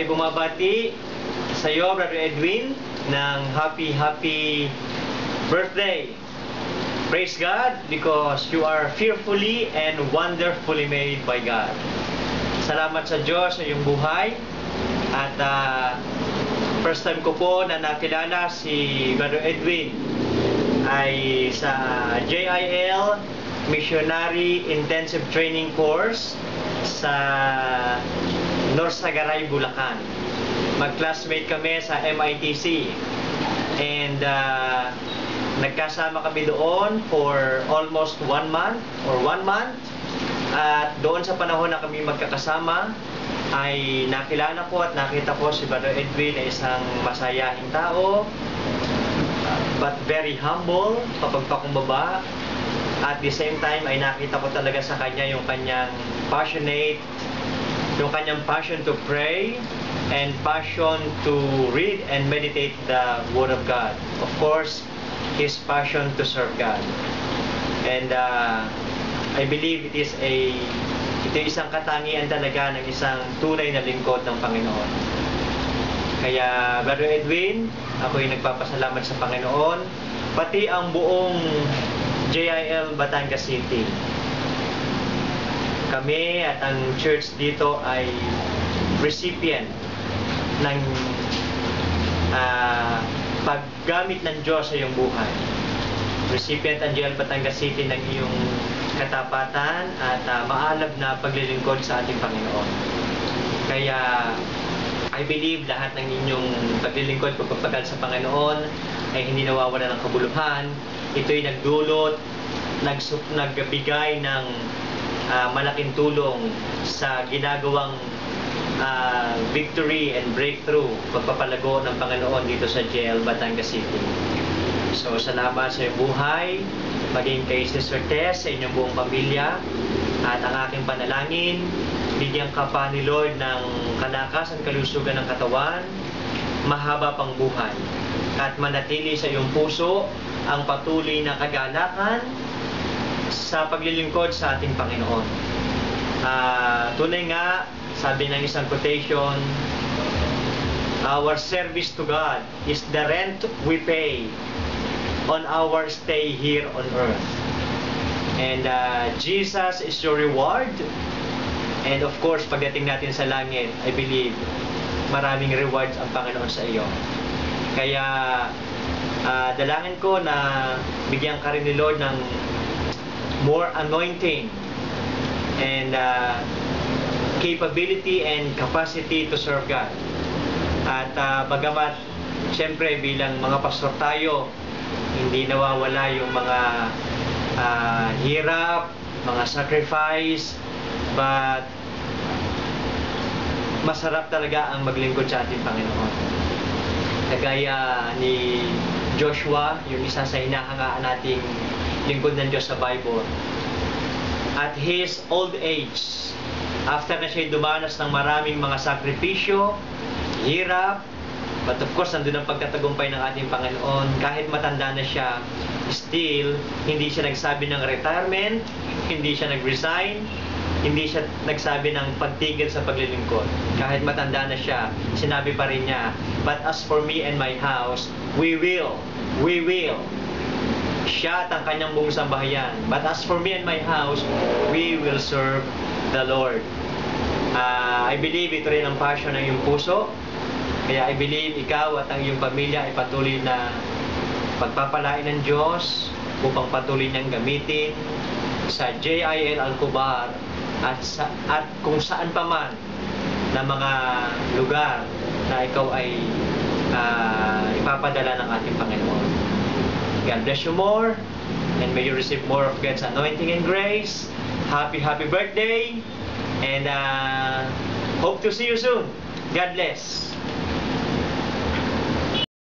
ay bumabati sa iyo, Brother Edwin, ng happy birthday. Praise God because you are fearfully and wonderfully made by God. Salamat sa Diyos sa iyong buhay. At first time ko po na nakilala si Brother Edwin ay sa JIL Missionary Intensive Training Course sa Norsagaray, Bulacan. Mag-classmate kami sa MITC and nagkasama kami doon for almost 1 month at doon sa panahon na kami magkakasama ay nakilala ko at nakita ko si Brother Edwin na isang masayahing tao but very humble, mapagpakumbaba. At the same time ay nakita ko talaga sa kanya yung kanyang passion to pray and passion to read and meditate the Word of God. Of course, his passion to serve God. And I believe ito isang katangian talaga ng isang tunay na lingkod ng Panginoon. Kaya Brother Edwin, ako'y nagpapasalamat sa Panginoon, pati ang buong JIL Batangas City. Kami at ang church dito ay recipient ng paggamit ng Diyos sa iyong buhay. Recipient ang JIL Batangas City ng iyong katapatan at maalab na paglilingkod sa ating Panginoon. Kaya I believe lahat ng inyong paglilingkod, pagpapagal sa Panginoon ay hindi nawawala ng kabuluhan. Ito'y nagdulot, nagbigay ng malaking tulong sa ginagawang victory and breakthrough, pagpapalago ng Panginoon dito sa JIL Batangas City. So, salamat sa iyong buhay, maging kay Sister Tess, sa inyong buong pamilya, at ang aking panalangin, bigyan ka pa ni Lord ng kalakasan, kalusugan ng katawan, mahaba pang buhay, at manatili sa iyong puso ang patuloy na kagalakan sa paglilingkod sa ating Panginoon. Tunay nga, sabi ng isang quotation, our service to God is the rent we pay on our stay here on earth. And Jesus is your reward. And of course, pagdating natin sa langit, I believe, maraming rewards ang Panginoon sa iyo. Kaya, dalangin ko na bigyan ka rin ni Lord ng more anointing and capability and capacity to serve God. At bagamat, siyempre, bilang mga pastor tayo, hindi nawawala yung mga hirap, mga sacrifice, but masarap talaga ang maglingkod sa ating Panginoon. Kagaya ni Joshua, yung isa sa hinahangaan nating lingkod ng Diyos sa Bible. At his old age, after na siya dumanas ng maraming mga sakripisyo, hirap, but of course, nandun ang pagkatagumpay ng ating Panginoon. Kahit matanda na siya, still, hindi siya nagsabi ng retirement, hindi siya nag-resign, hindi siya nagsabi ng pagtigil sa paglilingkod. Kahit matanda na siya, sinabi pa rin niya, but as for me and my house, we will. Siya at ang kanyang buong sambahayan. But as for me and my house, we will serve the Lord. I believe ito rin ang passion ng iyong puso. Kaya I believe ikaw at ang iyong pamilya ay patuloy na pagpapalain ng Diyos upang patuloy niyang gamitin sa JIL Alcobar at kung saan pa man na mga lugar na ikaw ay ipapadala ng ating Panginoon. God bless you more and may you receive more of God's anointing and grace. Happy birthday and hope to see you soon. God bless.